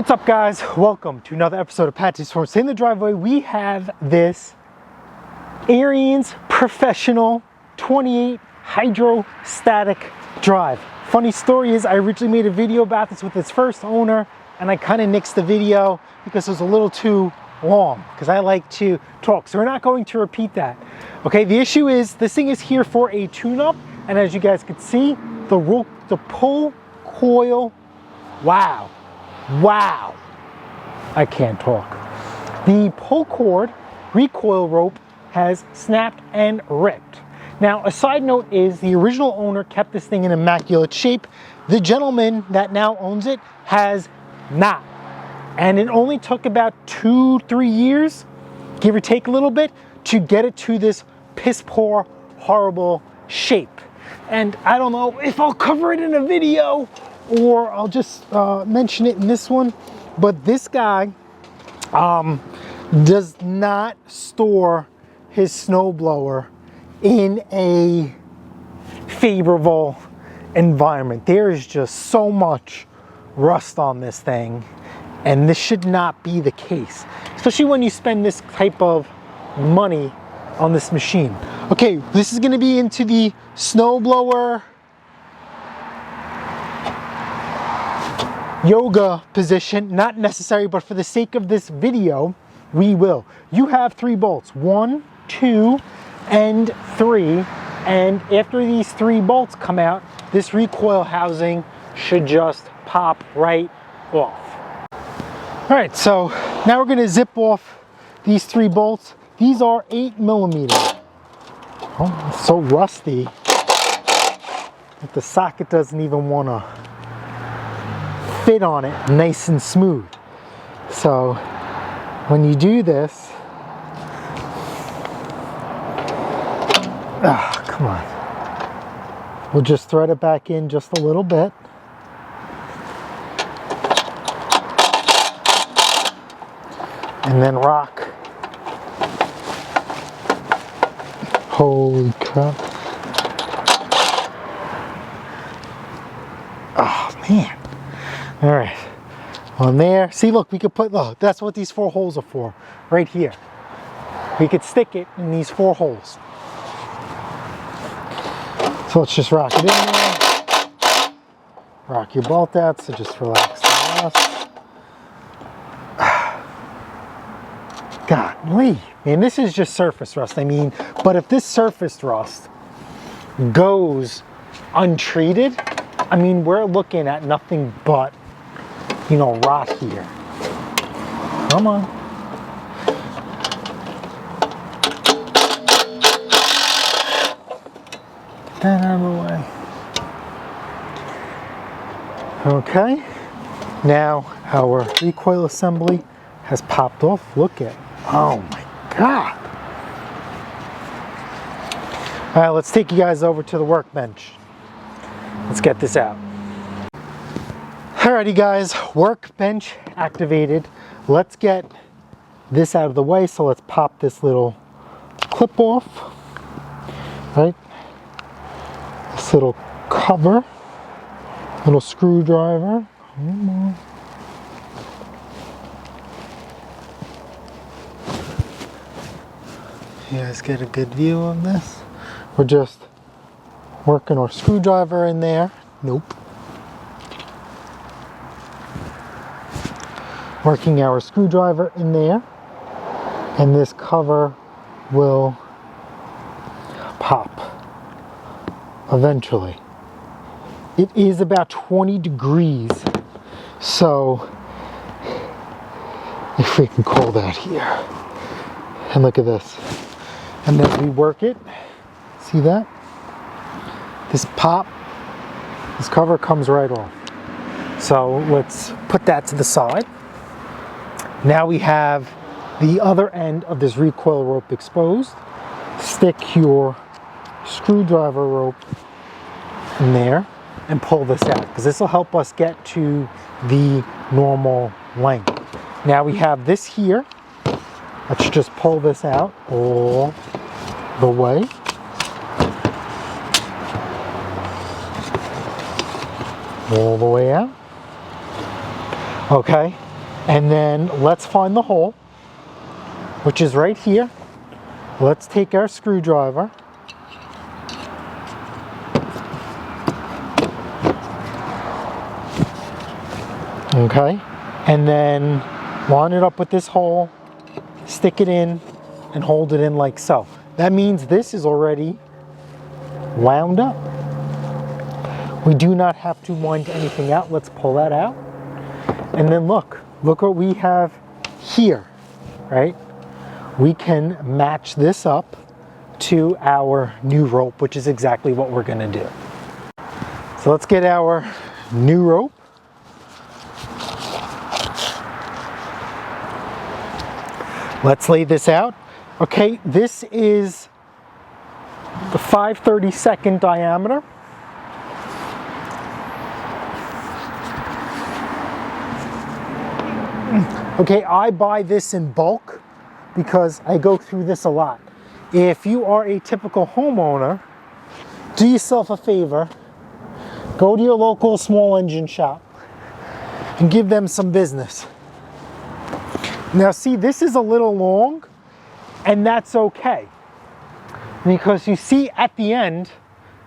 what's up guys? Welcome to another episode of Patches from In the Driveway. We have this Ariens Professional 28 hydrostatic drive. Funny story is I originally made a video about this with its first owner and I kind of nixed the video because it was a little too long because I like to talk. So we're not going to repeat that. Okay, the issue is this thing is here for a tune-up, and as you guys can see, the pull coil, wow, I can't talk. The pull cord recoil rope has snapped and ripped. Now, a side note is the original owner kept this thing in immaculate shape. The gentleman that now owns it has not. And it only took about 2-3 years, give or take a little bit, to get it to this piss poor, horrible shape. And I don't know if I'll cover it in a video or I'll just mention it in this one, but this guy does not store his snowblower in a favorable environment. There is just so much rust on this thing, and this should not be the case, especially when you spend this type of money on this machine. Okay, this is going to be into the snowblower yoga position. Not necessary, but for the sake of this video, we will. You have 3 bolts, 1, 2, and 3. And after these 3 bolts come out, this recoil housing should just pop right off. All right, so now we're going to zip off these 3 bolts. These are 8mm. Oh, it's so rusty that the socket doesn't even want to fit on it nice and smooth. So when you do this, come on. We'll just thread it back in just a little bit. And then rock. Holy crap. Oh man. All right. On there. See, look, we could put, look, that's what these 4 holes are for. Right here. We could stick it in these 4 holes. So let's just rock it in there. Rock your bolt out, so just relax the rust. Golly, man, this is just surface rust. I mean, but if this surface rust goes untreated, I mean, we're looking at nothing but, you know, rot here. Come on. Get that out of the way. Okay, now our recoil assembly has popped off. Look at, oh my God. All right, let's take you guys over to the workbench. Let's get this out. Alrighty guys, workbench activated. Let's get this out of the way. So let's pop this little clip off, right? This little cover, little screwdriver. You guys get a good view of this? We're just working our screwdriver in there. Nope. Working our screwdriver in there, and this cover will pop eventually. It is about 20 degrees, so if we can call that here. And look at this. And then we work it. See that? This pop, this cover comes right off. So let's put that to the side. Now we have the other end of this recoil rope exposed. Stick your screwdriver rope in there and pull this out, because this will help us get to the normal length. Now we have this here. Let's just pull this out all the way. All the way out. Okay, And then let's find the hole, which is right here. Let's take our screwdriver. Okay, and then line it up with this hole, stick it in, and hold it in like so. That means this is already wound up. We do not have to wind anything out. Let's pull that out. And then look what we have here, right? We can match this up to our new rope, which is exactly what we're gonna do. So let's get our new rope. Let's lay this out. Okay, this is the 5/32 diameter. Okay, I buy this in bulk because I go through this a lot. If you are a typical homeowner, do yourself a favor, go to your local small engine shop and give them some business. Now see, this is a little long, and that's okay. Because you see at the end,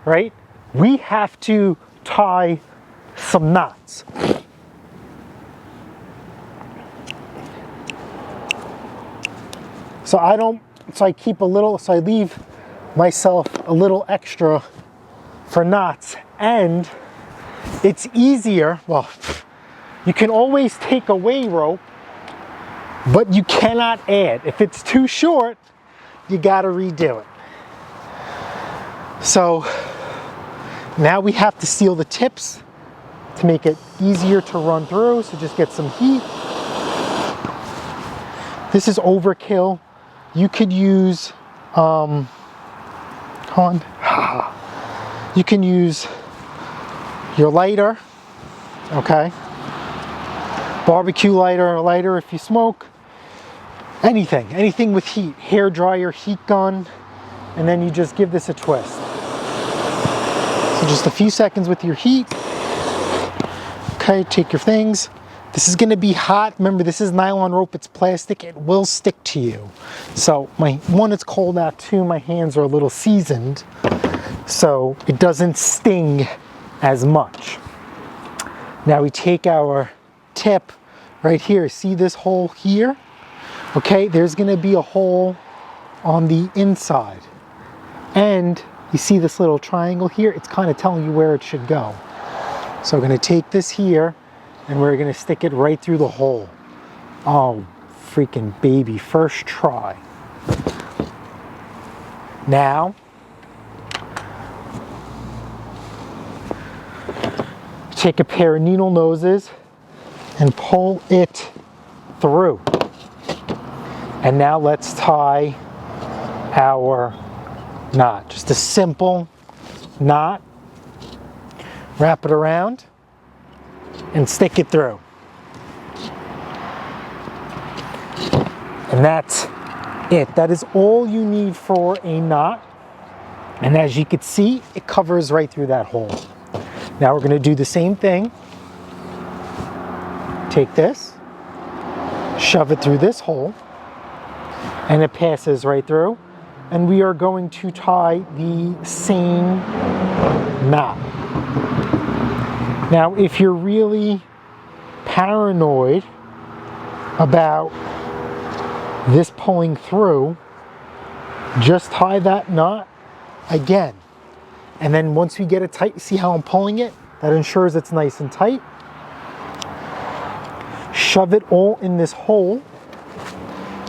right, we have to tie some knots. So I leave myself a little extra for knots, and it's easier. Well, you can always take away rope, but you cannot add. If it's too short, you gotta redo it. So now we have to seal the tips to make it easier to run through, so just get some heat. This is overkill. You could use, you can use your lighter, okay? Barbecue lighter if you smoke. Anything with heat, hair dryer, heat gun, and then you just give this a twist. So just a few seconds with your heat. Okay, take your things. This is gonna be hot. Remember, this is nylon rope, it's plastic, it will stick to you. So it's cold out, two, my hands are a little seasoned, so it doesn't sting as much. Now we take our tip right here. See this hole here? Okay, there's gonna be a hole on the inside. And you see this little triangle here? It's kind of telling you where it should go. So we're gonna take this here and we're gonna stick it right through the hole. Oh, freaking baby, first try. Now, take a pair of needle noses and pull it through. And now let's tie our knot. Just a simple knot. Wrap it around and stick it through. And that's it. That is all you need for a knot. And as you can see, it covers right through that hole. Now we're going to do the same thing. Take this, shove it through this hole, and it passes right through. And we are going to tie the same knot. Now, if you're really paranoid about this pulling through, just tie that knot again. And then once we get it tight, see how I'm pulling it? That ensures it's nice and tight. Shove it all in this hole.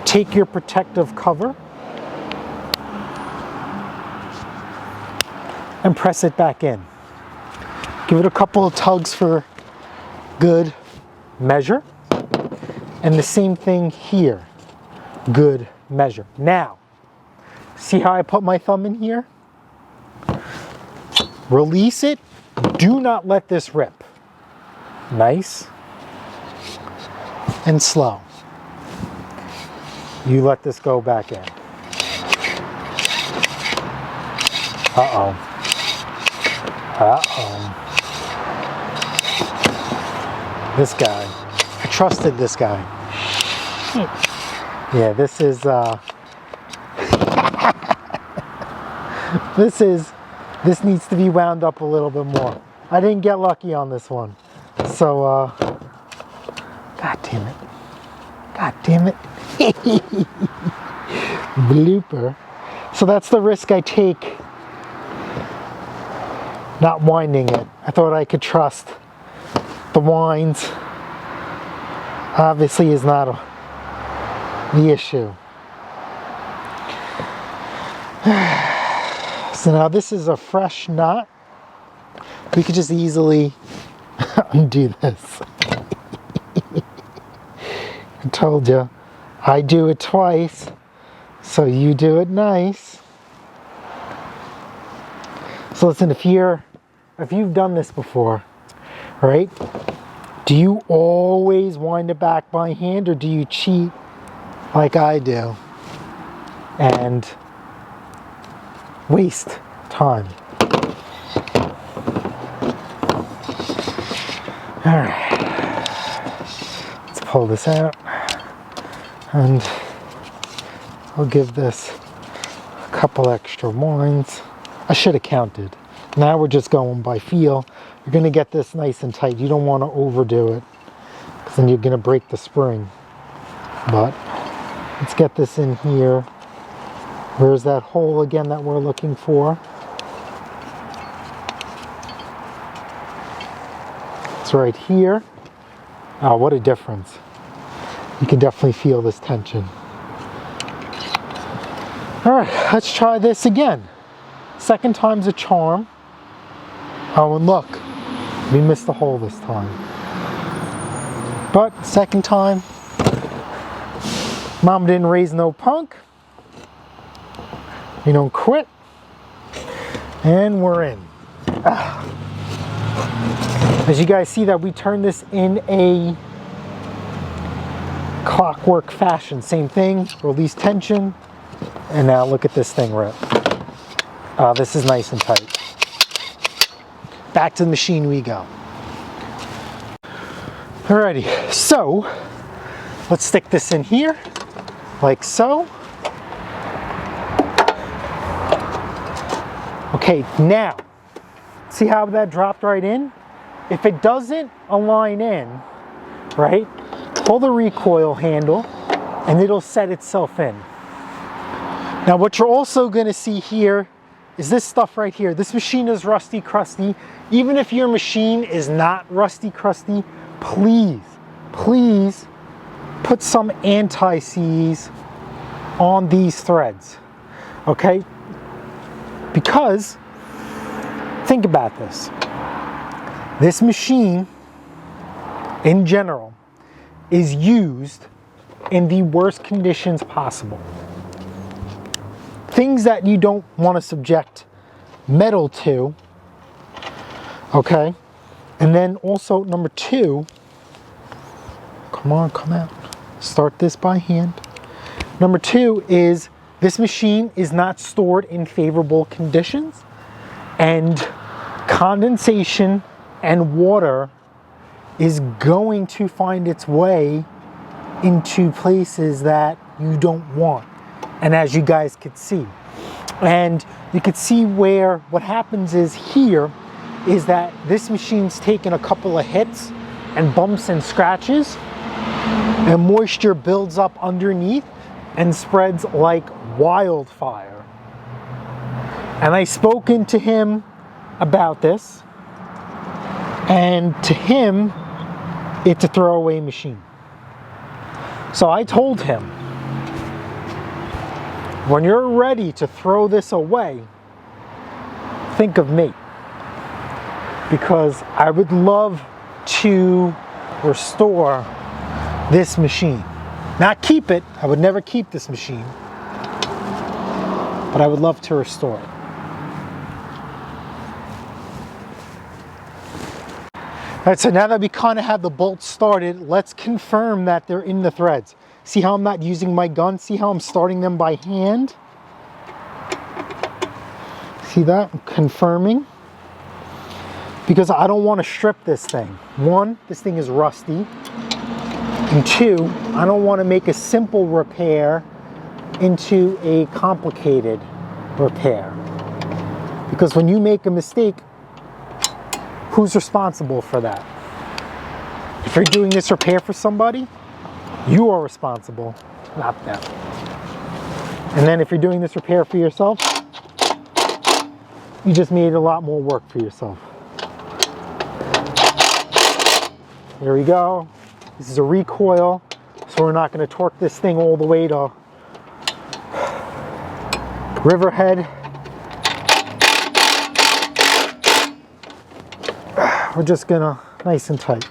Take your protective cover and press it back in. Give it a couple of tugs for good measure. And the same thing here, good measure. Now, see how I put my thumb in here? Release it. Do not let this rip. Nice and slow. You let this go back in. Uh-oh. Uh-oh. This guy. I trusted this guy. Yeah, this is this needs to be wound up a little bit more. I didn't get lucky on this one. So God damn it. God damn it. Blooper. So that's the risk I take not winding it. I thought I could trust the winds. Obviously is not the issue. So now this is a fresh knot. We could just easily undo this. I told you, I do it twice, so you do it nice. So listen, if you've done this before, right? Do you always wind it back by hand, or do you cheat like I do and waste time? All right, let's pull this out, and I'll give this a couple extra winds. I should have counted. Now we're just going by feel. You're going to get this nice and tight. You don't want to overdo it, because then you're going to break the spring. But let's get this in here. Where's that hole again that we're looking for? It's right here. Oh, what a difference. You can definitely feel this tension. All right, let's try this again. Second time's a charm. Oh, and look, we missed the hole this time. But second time, Mom didn't raise no punk. We don't quit. And we're in. As you guys see that we turned this in a clockwork fashion. Same thing, release tension. And now look at this thing rip. This is nice and tight. Back to the machine we go. Alrighty, so let's stick this in here, like so. Okay, now, see how that dropped right in? If it doesn't align in, right, pull the recoil handle and it'll set itself in. Now what you're also going to see here is this stuff right here. This machine is rusty crusty. Even if your machine is not rusty crusty, please put some anti-seize on these threads, okay? Because think about this. This machine in general is used in the worst conditions possible. Things that you don't want to subject metal to, okay? And then also number two, come on, come out. Start this by hand. Number two is this machine is not stored in favorable conditions, and condensation and water is going to find its way into places that you don't want. And as you guys could see, and you could see where what happens is here is that this machine's taken a couple of hits and bumps and scratches, and moisture builds up underneath and spreads like wildfire. And I've spoken to him about this, and to him it's a throwaway machine. So I told him, when you're ready to throw this away, think of me, because I would love to restore this machine. Not keep it, I would never keep this machine, but I would love to restore it. All right, so now that we kind of have the bolts started, let's confirm that they're in the threads. See how I'm not using my gun? See how I'm starting them by hand? See that? I'm confirming. Because I don't want to strip this thing. One, this thing is rusty. And two, I don't want to make a simple repair into a complicated repair. Because when you make a mistake, who's responsible for that? If you're doing this repair for somebody, you are responsible, not them. And then if you're doing this repair for yourself, you just made a lot more work for yourself. Here we go. This is a recoil, so we're not going to torque this thing all the way to Riverhead. We're just gonna nice and tight.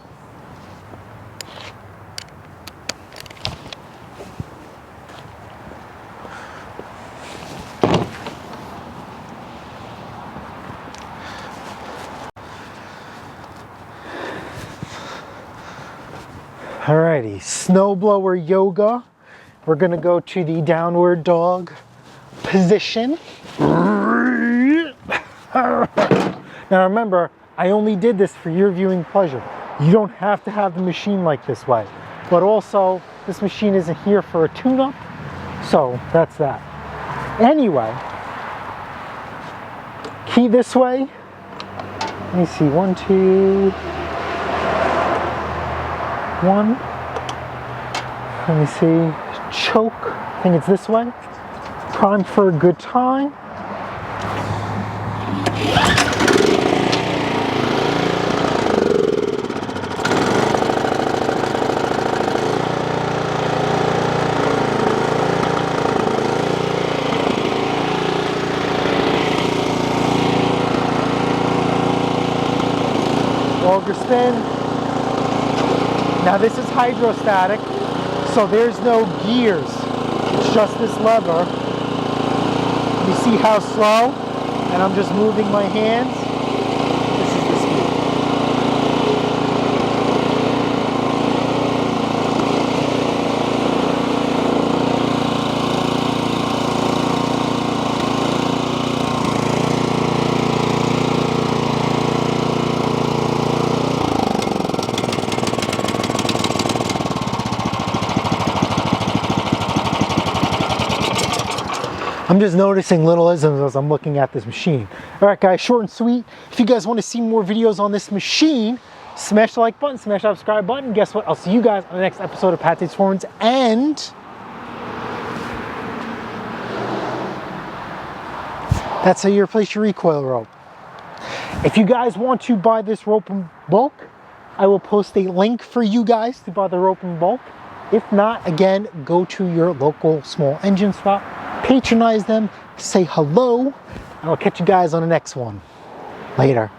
Alrighty, snowblower yoga. We're gonna go to the downward dog position. Now remember, I only did this for your viewing pleasure. You don't have to have the machine like this way. But also, this machine isn't here for a tune-up, so that's that. Anyway, key this way. Let me see, 1, 2, 1. Let me see, choke, I think it's this way. Prime for a good time. Auger spin. Now this is hydrostatic, so there's no gears. It's just this lever. You see how slow? And I'm just moving my hands. This is the speed. I'm just noticing little isms as I'm looking at this machine. All right, guys, short and sweet. If you guys want to see more videos on this machine, smash the like button, smash that subscribe button. Guess what? I'll see you guys on the next episode of Pat Takes Performance. And that's how you replace your recoil rope. If you guys want to buy this rope in bulk, I will post a link for you guys to buy the rope in bulk. If not, again, go to your local small engine shop. Patronize them, say hello, and I'll catch you guys on the next one. Later.